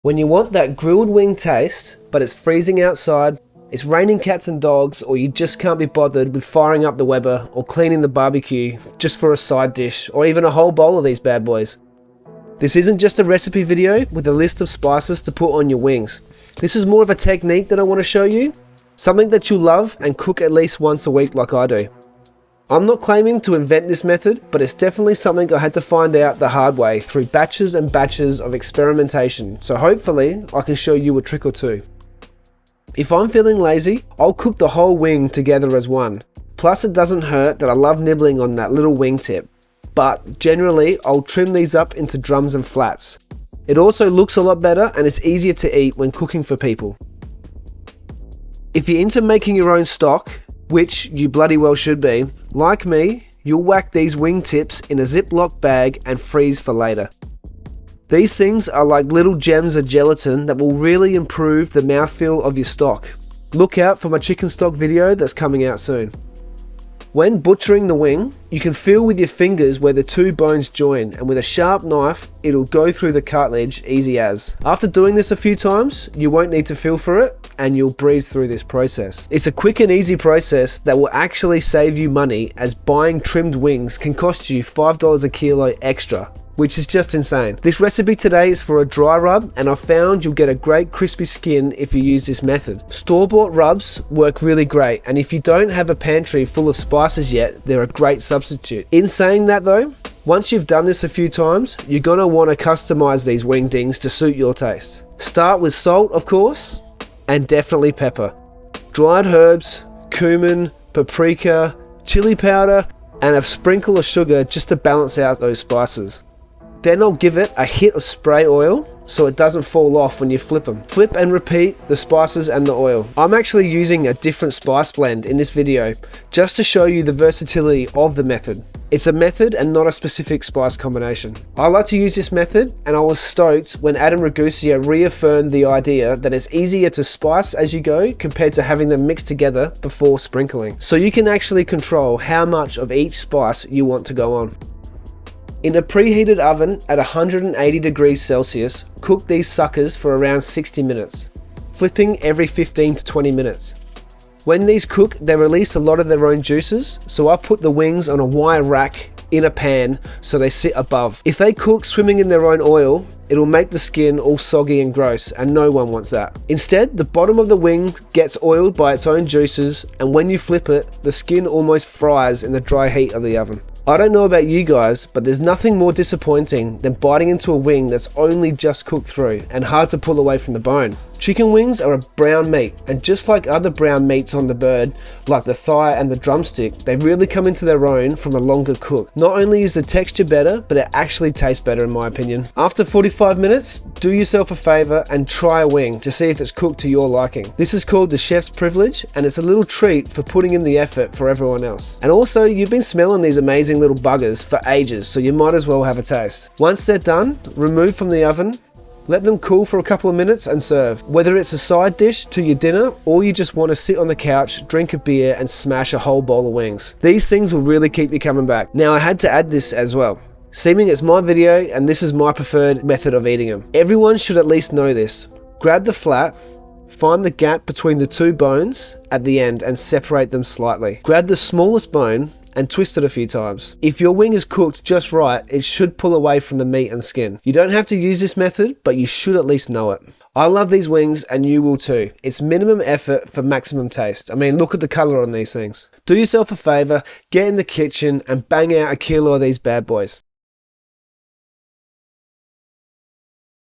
When you want that grilled wing taste, but it's freezing outside, it's raining cats and dogs, or you just can't be bothered with firing up the Weber or cleaning the barbecue just for a side dish, or even a whole bowl of these bad boys. This isn't just a recipe video with a list of spices to put on your wings. This is more of a technique that I want to show you, something that you'll love and cook at least once a week like I do. I'm not claiming to invent this method, but it's definitely something I had to find out the hard way through batches and batches of experimentation, so hopefully I can show you a trick or two. If I'm feeling lazy, I'll cook the whole wing together as one. Plus it doesn't hurt that I love nibbling on that little wing tip, but generally I'll trim these up into drums and flats. It also looks a lot better and it's easier to eat when cooking for people. If you're into making your own stock, which you bloody well should be, like me, you'll whack these wing tips in a Ziploc bag and freeze for later. These things are like little gems of gelatin that will really improve the mouthfeel of your stock. Look out for my chicken stock video that's coming out soon. When butchering the wing, you can feel with your fingers where the two bones join, and with a sharp knife, it'll go through the cartilage easy as. After doing this a few times, you won't need to feel for it, and you'll breeze through this process. It's a quick and easy process that will actually save you money, as buying trimmed wings can cost you $5 a kilo extra, which is just insane. This recipe today is for a dry rub, and I found you'll get a great crispy skin if you use this method. Store-bought rubs work really great, and if you don't have a pantry full of spices yet, they're a great substitute. In saying that though, once you've done this a few times, you're gonna want to customize these wingdings to suit your taste. Start with salt, of course, and definitely pepper. Dried herbs, cumin, paprika, chili powder, and a sprinkle of sugar just to balance out those spices. Then I'll give it a hit of spray oil so it doesn't fall off when you flip them. Flip and repeat the spices and the oil. I'm actually using a different spice blend in this video just to show you the versatility of the method. It's a method and not a specific spice combination. I like to use this method, and I was stoked when Adam Ragusea reaffirmed the idea that it's easier to spice as you go compared to having them mixed together before sprinkling. So you can actually control how much of each spice you want to go on. In a preheated oven at 180 degrees Celsius, cook these suckers for around 60 minutes, flipping every 15 to 20 minutes. When these cook, they release a lot of their own juices, so I put the wings on a wire rack in a pan so they sit above. If they cook swimming in their own oil, it'll make the skin all soggy and gross, and no one wants that. Instead, the bottom of the wing gets oiled by its own juices, and when you flip it, the skin almost fries in the dry heat of the oven. I don't know about you guys, but there's nothing more disappointing than biting into a wing that's only just cooked through and hard to pull away from the bone. Chicken wings are a brown meat, and just like other brown meats on the bird, like the thigh and the drumstick, they really come into their own from a longer cook. Not only is the texture better, but it actually tastes better in my opinion. After 45 minutes, do yourself a favor and try a wing to see if it's cooked to your liking. This is called the chef's privilege, and it's a little treat for putting in the effort for everyone else. And also, you've been smelling these amazing little buggers for ages, so you might as well have a taste. Once they're done, remove from the oven, let them cool for a couple of minutes and serve. Whether it's a side dish to your dinner, or you just want to sit on the couch, drink a beer and smash a whole bowl of wings. These things will really keep you coming back. Now I had to add this as well. Seeming it's my video and this is my preferred method of eating them. Everyone should at least know this. Grab the flat, find the gap between the two bones at the end and separate them slightly. Grab the smallest bone and twist it a few times. If your wing is cooked just right, it should pull away from the meat and skin. You don't have to use this method, but you should at least know it. I love these wings and you will too. It's minimum effort for maximum taste. I mean, look at the color on these things. Do yourself a favor, get in the kitchen and bang out a kilo of these bad boys.